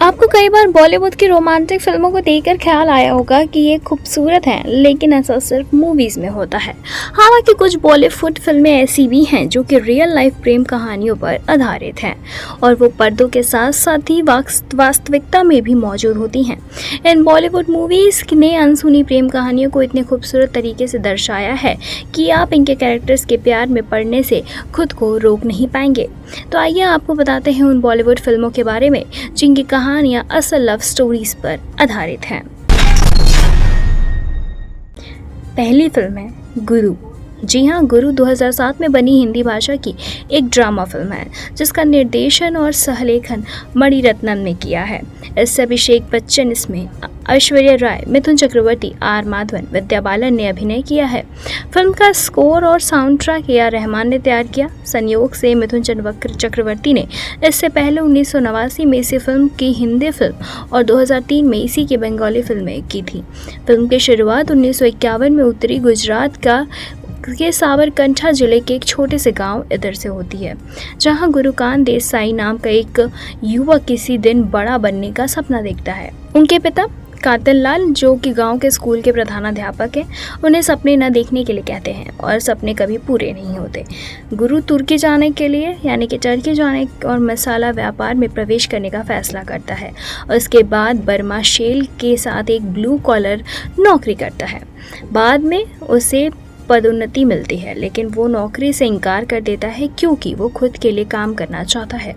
आपको कई बार बॉलीवुड की रोमांटिक फिल्मों को देखकर ख्याल आया होगा कि ये खूबसूरत हैं, लेकिन ऐसा सिर्फ मूवीज में होता है। हालांकि कुछ बॉलीवुड फिल्में ऐसी भी हैं जो कि रियल लाइफ प्रेम कहानियों पर आधारित हैं और वो पर्दों के साथ साथ ही वास्तविकता में भी मौजूद होती हैं। इन बॉलीवुड मूवीज ने अनसुनी प्रेम कहानियों को इतने खूबसूरत तरीके से दर्शाया है कि आप इनके कैरेक्टर्स के प्यार में पड़ने से खुद को रोक नहीं पाएंगे। तो आइए आपको बताते हैं उन बॉलीवुड फिल्मों के बारे में जिनकी कहानियां असल लव स्टोरीज पर आधारित हैं। पहली फिल्म है गुरु। जी हाँ, गुरु 2007 में बनी हिंदी भाषा की एक ड्रामा फिल्म है जिसका निर्देशन और सहलेखन मणिरत्नम ने किया है। इससे अभिषेक बच्चन, इसमें ऐश्वर्या राय, मिथुन चक्रवर्ती, आर माधवन, विद्या बालन ने अभिनय किया है। फिल्म का स्कोर और sound track A R Rahman ने तैयार किया। संयोग से मिथुन चक्रवर्ती ने इससे पहले 1989 में इसी फिल्म की हिंदी फिल्म और 2003 में इसी की बंगाली फिल्में की थी। फिल्म की शुरुआत 1951 में उत्तरी गुजरात के साबरकंठा जिले के एक छोटे से गांव इधर से होती है, जहां गुरुकांत देसाई नाम का एक युवक किसी दिन बड़ा बनने का सपना देखता है। उनके पिता कातिल लाल, जो कि गांव के स्कूल के प्रधानाध्यापक हैं, उन्हें सपने न देखने के लिए कहते हैं और सपने कभी पूरे नहीं होते। गुरु तुर्की जाने के लिए यानी कि टर्की जाने और मसाला व्यापार में प्रवेश करने का फैसला करता है और उसके बाद बर्मा शेल के साथ एक ब्लू कॉलर नौकरी करता है। बाद में उसे पदोन्नति मिलती है, लेकिन वो नौकरी से इनकार कर देता है क्योंकि वो खुद के लिए काम करना चाहता है।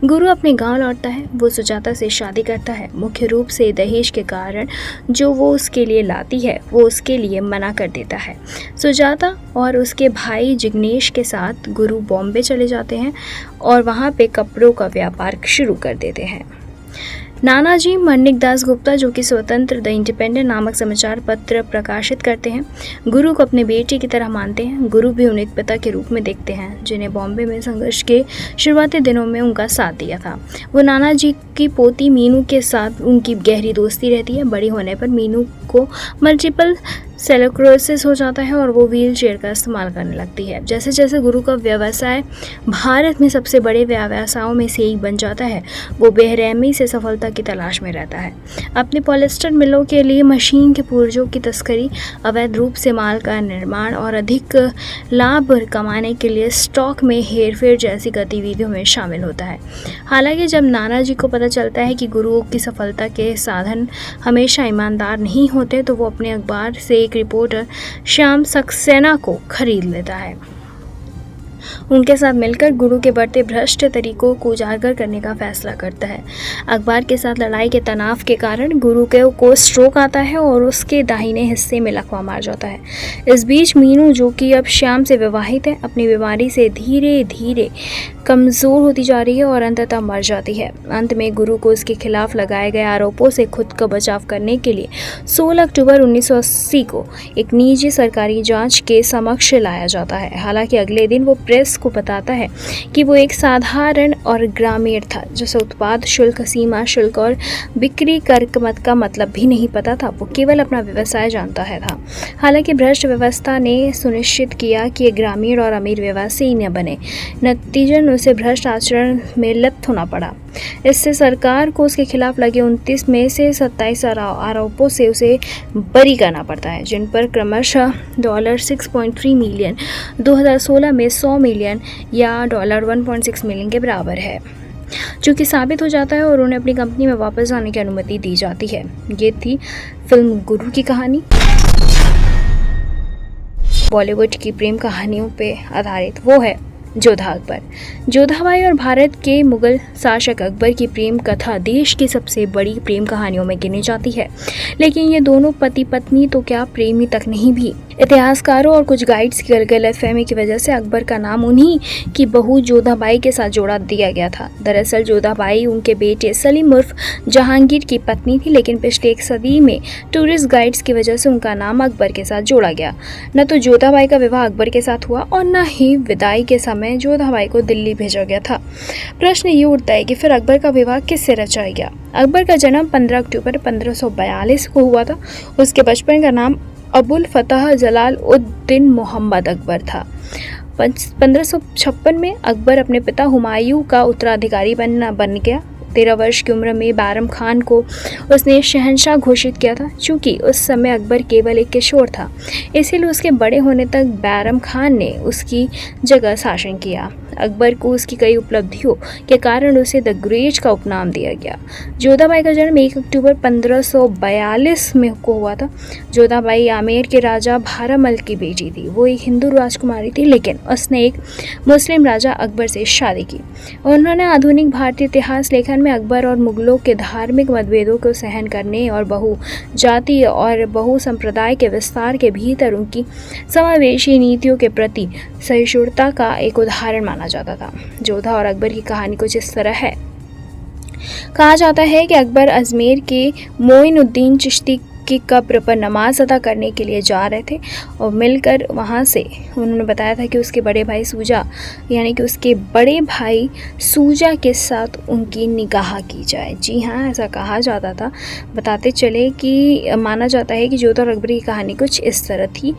गुरु अपने गांव लौटता है। वो सुजाता से शादी करता है। मुख्य रूप से दहेज के कारण जो वो उसके लिए लाती है वो उसके लिए मना कर देता है। सुजाता और उसके भाई जिग्नेश के साथ गुरु बॉम्बे चले जाते हैं और वहाँ पे कपड़ों का व्यापार शुरू कर देते हैं। नानाजी माणिकदास गुप्ता, जो कि स्वतंत्र द इंडिपेंडेंट नामक समाचार पत्र प्रकाशित करते हैं, गुरु को अपने बेटे की तरह मानते हैं। गुरु भी उन्हें एक पिता के रूप में देखते हैं जिन्हें बॉम्बे में संघर्ष के शुरुआती दिनों में उनका साथ दिया था। वो नानाजी की पोती मीनू के साथ उनकी गहरी दोस्ती रहती है। बड़ी होने पर मीनू को मल्टीपल सेलोक्रोसिस हो जाता है और वो व्हील चेयर का इस्तेमाल करने लगती है। जैसे जैसे गुरु का व्यवसाय भारत में सबसे बड़े व्यवसायों में से एक बन जाता है, वो बेरहमी से सफलता की तलाश में रहता है। अपने पॉलिएस्टर मिलों के लिए मशीन के पुर्जों की तस्करी, अवैध रूप से माल का निर्माण और अधिक लाभ कमाने के लिए स्टॉक में हेरफेर जैसी गतिविधियों में शामिल होता है। हालांकि जब नानाजी को पता चलता है कि गुरु की सफलता के साधन हमेशा ईमानदार नहीं होते, तो वो अपने अखबार से रिपोर्टर श्याम सक्सेना को खरीद लेता है। उनके साथ मिलकर गुरु के बढ़ते भ्रष्ट तरीकों को उजागर करने का फैसला करता है। अखबार के साथ लड़ाई के तनाव के कारण गुरु को स्ट्रोक आता है और उसके दाहिने हिस्से में लकवा मार जाता है। इस बीच मीनू, जो कि अब श्याम से विवाहित है, अपनी बीमारी से धीरे धीरे कमज़ोर होती जा रही है और अंततः मर जाती है। अंत में गुरु को उसके खिलाफ लगाए गए आरोपों से खुद का बचाव करने के लिए 16 अक्टूबर 1980 को एक निजी सरकारी जांच के समक्ष लाया जाता है। हालांकि अगले दिन वो प्रेस को बताता है कि वो एक साधारण और ग्रामीण था, जिसे उत्पाद शुल्क, सीमा शुल्क और बिक्री कर का मतलब भी नहीं पता था। वो केवल अपना व्यवसाय जानता है था। हालांकि भ्रष्ट व्यवस्था ने सुनिश्चित किया कि ग्रामीण और अमीर व्यवसायी न बने। नतीजन उसे भ्रष्ट आचरण में लिप्त होना पड़ा। इससे सरकार को उसके खिलाफ लगे 29 में से 27 आरोपों से उसे बरी करना पड़ता है, जिन पर क्रमशः $6.3 मिलियन, 2016 में 100 मिलियन या $1.6 मिलियन के बराबर है, जो कि साबित हो जाता है और उन्हें अपनी कंपनी में वापस आने की अनुमति दी जाती है। ये थी फिल्म गुरु की कहानी। बॉलीवुड की प्रेम कहानियों पे आधारित वो है जोधा अकबर। जोधाबाई और भारत के मुगल शासक अकबर की प्रेम कथा देश की सबसे बड़ी प्रेम कहानियों में गिनी जाती है। लेकिन ये दोनों पति पत्नी तो क्या, प्रेमी तक नहीं भी। इतिहासकारों और कुछ गाइड्स की गलतफहमी की वजह से अकबर का नाम उन्हीं की बहू जोधाबाई के साथ जोड़ा दिया गया था। दरअसल जोधाबाई उनके बेटे सलीम उर्फ जहांगीर की पत्नी थी, लेकिन पिछले एक सदी में टूरिस्ट गाइड्स की वजह से उनका नाम अकबर के साथ जोड़ा गया। न तो जोधाबाई का विवाह अकबर के साथ हुआ और न ही विदाई के समय जोधाबाई को दिल्ली भेजा गया था। प्रश्न ये उठता है कि फिर अकबर का विवाह किससे रचाया गया। अकबर का जन्म 15 अक्टूबर 1542 को हुआ था। उसके बचपन का नाम अबुल फतह जलाल उद्दीन मोहम्मद अकबर था। 1556 में अकबर अपने पिता हुमायूं का उत्तराधिकारी बन गया। 13 वर्ष की उम्र में बैरम खान को उसने शहंशाह घोषित किया था। चूँकि उस समय अकबर केवल एक किशोर था, इसीलिए उसके बड़े होने तक बैरम खान ने उसकी जगह शासन किया। अकबर को उसकी कई उपलब्धियों के कारण उसे द ग्रेट का उपनाम दिया गया। जोधाबाई का जन्म 1 अक्टूबर 1542 में को हुआ था। जोधाबाई आमेर के राजा भारमल की बेटी थी। वो एक हिंदू राजकुमारी थी, लेकिन उसने एक मुस्लिम राजा अकबर से शादी की। उन्होंने आधुनिक भारतीय इतिहास लेखन में अकबर और मुगलों के धार्मिक मतभेदों को सहन करने और बहु जातीय और बहु संप्रदाय के विस्तार के भीतर उनकी समावेशी नीतियों के प्रति सहिष्णुता का एक उदाहरण माना जाता था। जोधा और अकबर की कहानी कुछ इस तरह है। कहा जाता है कि अकबर अजमेर के मोइनुद्दीन चिश्ती की कब्र पर नमाज अदा करने के लिए जा रहे थे और मिलकर वहाँ से उन्होंने बताया था कि उसके बड़े भाई सूजा के साथ उनकी निकाह की जाए। जी हाँ, ऐसा कहा जाता था। बताते चले कि माना जाता है कि जोधा और अकबर की कहानी कुछ इस तरह थी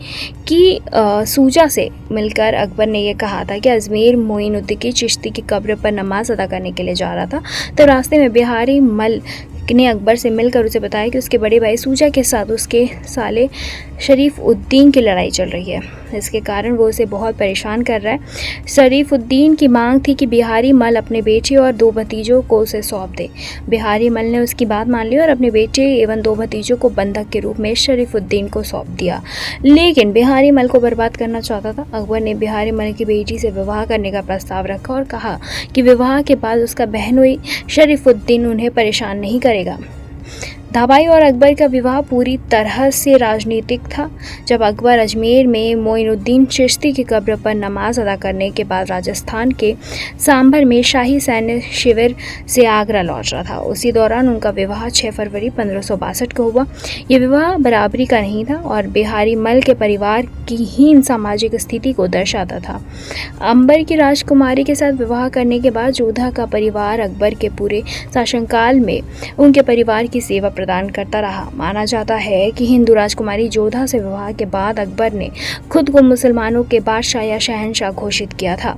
कि सूजा से मिलकर अकबर ने यह कहा था कि अजमेर मोइनुद्दीन चिश्ती की कब्र पर नमाज अदा करने के लिए जा रहा था। तो रास्ते में बिहारी मल ने अकबर से मिलकर उसे बताया कि उसके बड़े भाई सूजा के साथ उसके साले शरीफ उद्दीन की लड़ाई चल रही है। इसके कारण वो उसे बहुत परेशान कर रहा है। शरीफ उद्दीन की मांग थी कि बिहारी मल अपने बेटे और 2 भतीजों को उसे सौंप दे। बिहारी मल ने उसकी बात मान ली और अपने बेटे एवं 2 भतीजों को बंधक के रूप में शरीफ उद्दीन को सौंप दिया। लेकिन बिहारी मल को बर्बाद करना चाहता था। अकबर ने बिहारी मल की बेटी से विवाह करने का प्रस्ताव रखा और कहा कि विवाह के बाद उसका बहनोई शरीफ उद्दीन उन्हें परेशान नहीं करेगा। धाबाई और अकबर का विवाह पूरी तरह से राजनीतिक था। जब अकबर अजमेर में मोइनुद्दीन चिश्ती की कब्र पर नमाज अदा करने के बाद राजस्थान के सांभर में शाही सैन्य शिविर से आगरा लौट रहा था, उसी दौरान उनका विवाह 6 फरवरी 1562 को हुआ। यह विवाह बराबरी का नहीं था और बिहारी मल के परिवार की हीन सामाजिक स्थिति को दर्शाता था। अंबर की राजकुमारी के साथ विवाह करने के बाद जोधा का परिवार अकबर के पूरे शासनकाल में उनके परिवार की सेवा प्रदान करता रहा। माना जाता है कि हिंदू राजकुमारी जोधा से विवाह के बाद अकबर ने खुद को मुसलमानों के बादशाह या शहंशाह घोषित किया था।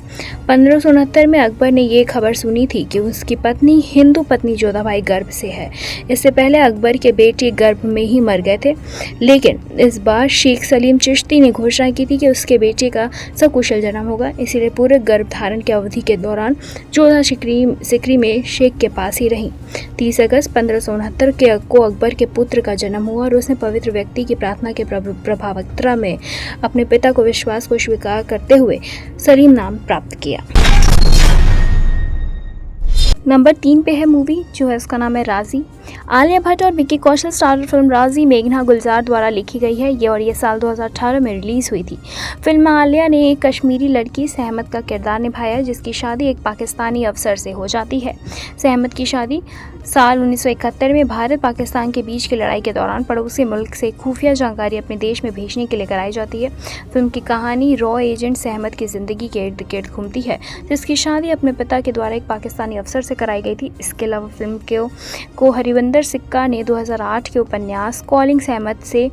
1569 में अकबर ने ये खबर सुनी थी कि उसकी पत्नी हिंदू पत्नी जोधाबाई गर्भ से है। इससे पहले अकबर के बेटे गर्भ में ही मर गए थे, लेकिन इस बार शेख सलीम चिश्ती ने घोषणा की थी कि उसके बेटे का सकुशल जन्म होगा। इसीलिए पूरे गर्भधारण की अवधि के दौरान जोधा सिकरी में शेख के पास ही रही। 30 अगस्त 1569 को अकबर के पुत्र का जन्म हुआ और उसने पवित्र व्यक्ति की प्रार्थना के प्रभावक्ता में अपने पिता को विश्वास को स्वीकार करते हुए सलीम नाम प्राप्त किया। नंबर 3 पे है मूवी, जो है उसका नाम है राजी। आलिया भट्ट और विक्की कौशल स्टारर फिल्म राजी मेघना गुलजार द्वारा लिखी गई है। ये साल 2018 में रिलीज़ हुई थी। फिल्म में आलिया ने एक कश्मीरी लड़की सहमत का किरदार निभाया, जिसकी शादी एक पाकिस्तानी अफसर से हो जाती है। सहमत की शादी साल 1971 में भारत पाकिस्तान के बीच की लड़ाई के दौरान पड़ोसी मुल्क से खुफिया जानकारी अपने देश में भेजने के लिए कराई जाती है। फिल्म की कहानी रॉ एजेंट सहमत की ज़िंदगी के इर्द गिर्द घूमती है, जिसकी शादी अपने पिता के द्वारा एक पाकिस्तानी अफसर से कराई गई थी। इसके अलावा फिल्म को हरिविंदर सिक्का ने 2008 के उपन्यास कॉलिंग सहमत से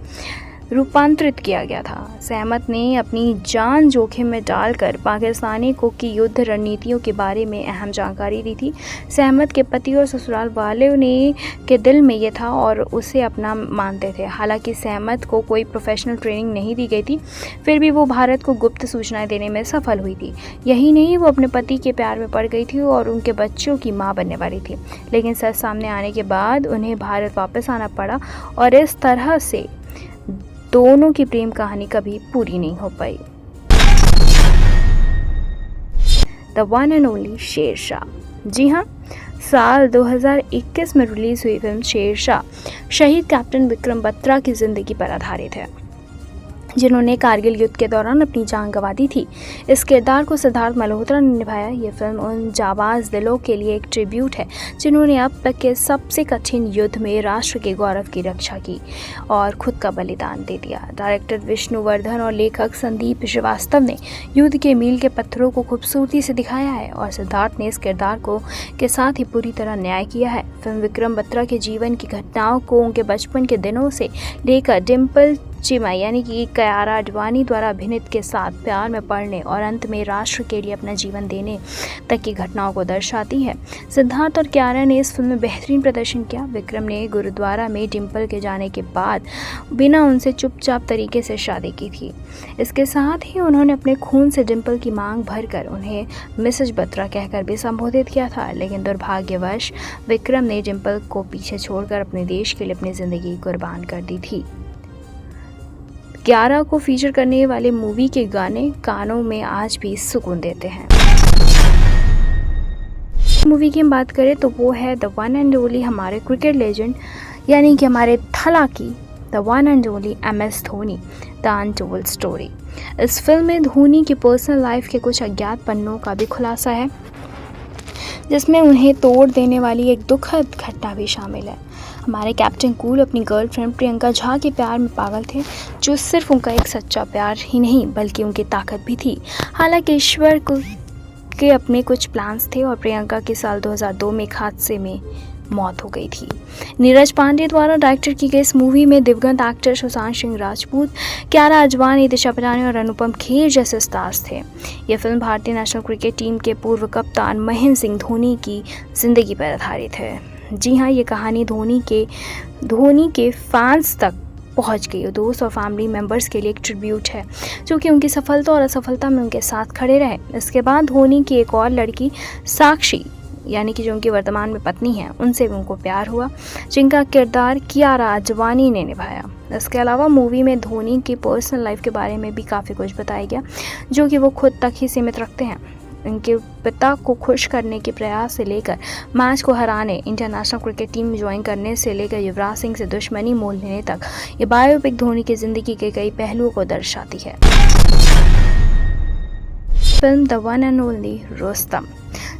रूपांतरित किया गया था। सहमत ने अपनी जान जोखिम में डालकर पाकिस्तानी की युद्ध रणनीतियों के बारे में अहम जानकारी दी थी। सहमत के पति और ससुराल वालों ने के दिल में ये था और उसे अपना मानते थे। हालांकि सहमत को कोई प्रोफेशनल ट्रेनिंग नहीं दी गई थी, फिर भी वो भारत को गुप्त सूचनाएं देने में सफल हुई थी। यही नहीं, वो अपने पति के प्यार में पड़ गई थी और उनके बच्चों की माँ बनने वाली थी। लेकिन सच सामने आने के बाद उन्हें भारत वापस आना पड़ा और इस तरह से दोनों की प्रेम कहानी कभी पूरी नहीं हो पाई। The one and only Shershah. जी हाँ, साल 2021 में रिलीज हुई फिल्म शेरशाह शहीद कैप्टन विक्रम बत्रा की जिंदगी पर आधारित है, जिन्होंने कारगिल युद्ध के दौरान अपनी जान गंवा दी थी। इस किरदार को सिद्धार्थ मल्होत्रा ने निभाया। ये फिल्म उन जाबाज दिलों के लिए एक ट्रिब्यूट है जिन्होंने अब तक के सबसे कठिन युद्ध में राष्ट्र के गौरव की रक्षा की और खुद का बलिदान दे दिया। डायरेक्टर विष्णुवर्धन और लेखक संदीप श्रीवास्तव ने युद्ध के मील के पत्थरों को खूबसूरती से दिखाया है और सिद्धार्थ ने इस किरदार के साथ ही पूरी तरह न्याय किया है। फिल्म विक्रम बत्रा के जीवन की घटनाओं को उनके बचपन के दिनों से लेकर डिम्पल चिमा यानी कि कियारा आडवाणी द्वारा अभिनीत के साथ प्यार में पड़ने और अंत में राष्ट्र के लिए अपना जीवन देने तक की घटनाओं को दर्शाती है। सिद्धार्थ और कियारा ने इस फिल्म में बेहतरीन प्रदर्शन किया। विक्रम ने गुरुद्वारा में डिम्पल के जाने के बाद बिना उनसे चुपचाप तरीके से शादी की थी। इसके साथ ही उन्होंने अपने खून से डिम्पल की मांग भरकर उन्हें मिसेज बत्रा कहकर भी संबोधित किया था, लेकिन दुर्भाग्यवश विक्रम ने डिम्पल को पीछे छोड़कर अपने देश के लिए अपनी जिंदगी कुर्बान कर दी थी। कियारा को फीचर करने वाले मूवी के गाने कानों में आज भी सुकून देते हैं। मूवी की हम बात करें तो वो है द वन एंड ओनली हमारे क्रिकेट लेजेंड यानी कि हमारे थला की the one and only MS Dhoni the untold story. इस फिल्म में धोनी की पर्सनल लाइफ के कुछ अज्ञात पन्नों का भी खुलासा है, जिसमें उन्हें तोड़ देने वाली एक दुखद घटना भी शामिल है। हमारे कैप्टन कूल अपनी गर्लफ्रेंड प्रियंका झा के प्यार में पागल थे, जो सिर्फ उनका एक सच्चा प्यार ही नहीं बल्कि उनकी ताकत भी थी। हालांकि ईश्वर के अपने कुछ प्लान्स थे और प्रियंका के साल 2002 में एक हादसे में मौत हो गई थी। नीरज पांडे द्वारा डायरेक्टर की गई इस मूवी में दिवंगत एक्टर सुशांत सिंह राजपूत, कियारा आडवाणी, दिशा पटानी और अनुपम खेर जैसे स्टार्स थे। यह फिल्म भारतीय नेशनल क्रिकेट टीम के पूर्व कप्तान महेंद्र सिंह धोनी की जिंदगी पर आधारित है। जी हाँ, ये कहानी धोनी के फैंस तक पहुंच गई और दोस्त और फैमिली मेंबर्स के लिए एक ट्रिब्यूट है, जो कि उनकी सफलता और असफलता में उनके साथ खड़े रहे। इसके बाद धोनी की एक और लड़की साक्षी यानी कि जो उनकी वर्तमान में पत्नी है, उनसे भी उनको प्यार हुआ, जिनका किरदार कियारा आडवाणी ने निभाया। इसके अलावा मूवी में धोनी की पर्सनल लाइफ के बारे में भी काफ़ी कुछ बताया गया, जो कि वो खुद तक ही सीमित रखते हैं। उनके पिता को खुश करने के प्रयास से लेकर मैच को हराने, इंटरनेशनल क्रिकेट टीम में ज्वाइन करने से लेकर युवराज सिंह से दुश्मनी मोल लेने तक, ये बायोपिक धोनी की जिंदगी के कई पहलुओं को दर्शाती है। Film the one and only Rustam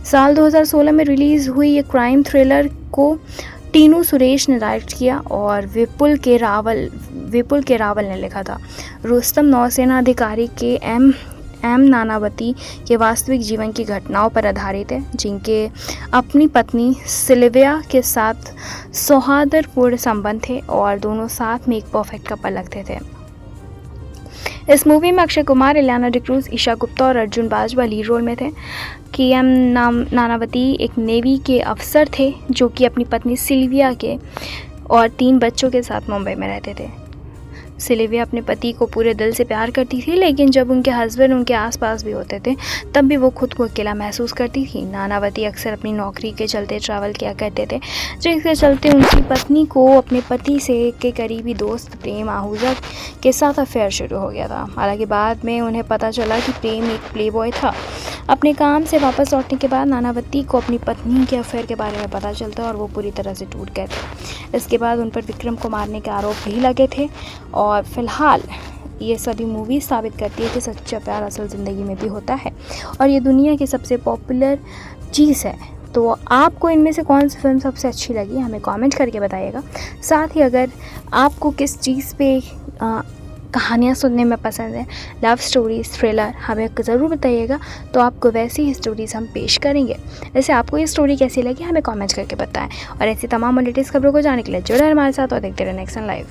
साल 2016 में रिलीज हुई ये क्राइम थ्रिलर को टीनू सुरेश ने डायरेक्ट किया और विपुल के रावल ने लिखा था। रुस्तम नौसेना अधिकारी के एम नानावती के वास्तविक जीवन की घटनाओं पर आधारित है, जिनके अपनी पत्नी सिल्विया के साथ सौहार्दपूर्ण संबंध थे और दोनों साथ में एक परफेक्ट कपल लगते थे। इस मूवी में अक्षय कुमार, इलियाना डिक्रूज, ईशा गुप्ता और अर्जुन बाजवा लीड रोल में थे। KM नानावती एक नेवी के अफसर थे, जो कि अपनी पत्नी सिल्विया के और 3 बच्चों के साथ मुंबई में रहते थे। सिल्विया अपने पति को पूरे दिल से प्यार करती थी, लेकिन जब उनके हस्बैंड उनके आसपास भी होते थे, तब भी वो खुद को अकेला महसूस करती थी। नानावती अक्सर अपनी नौकरी के चलते ट्रैवल किया करते थे, जिसके चलते उनकी पत्नी को अपने पति से के करीबी दोस्त प्रेम आहूजा के साथ अफेयर शुरू हो गया था। हालांकि बाद में उन्हें पता चला कि प्रेम एक प्लेबॉय था। अपने काम से वापस लौटने के बाद नानावती को अपनी पत्नी के अफेयर के बारे में पता चलता और वो पूरी तरह से टूट गए थे। इसके बाद उन पर विक्रम को मारने के आरोप भी लगे थे और फिलहाल ये सभी मूवी साबित करती है कि सच्चा प्यार असल ज़िंदगी में भी होता है और ये दुनिया की सबसे पॉपुलर चीज़ है। तो आपको इनमें से कौन सी फिल्म सबसे अच्छी लगी, हमें कमेंट करके बताइएगा। साथ ही अगर आपको किस चीज़ पे कहानियाँ सुनने में पसंद है, लव स्टोरीज, थ्रिलर, हमें ज़रूर बताइएगा। तो आपको वैसी ही स्टोरीज़ हम पेश करेंगे। वैसे आपको ये स्टोरी कैसी लगी, हमें कमेंट करके बताएं और ऐसी तमाम लेटेस्ट खबरों को जानने के लिए जुड़े हमारे साथ और देखते रहें नेक्स्ट लाइव।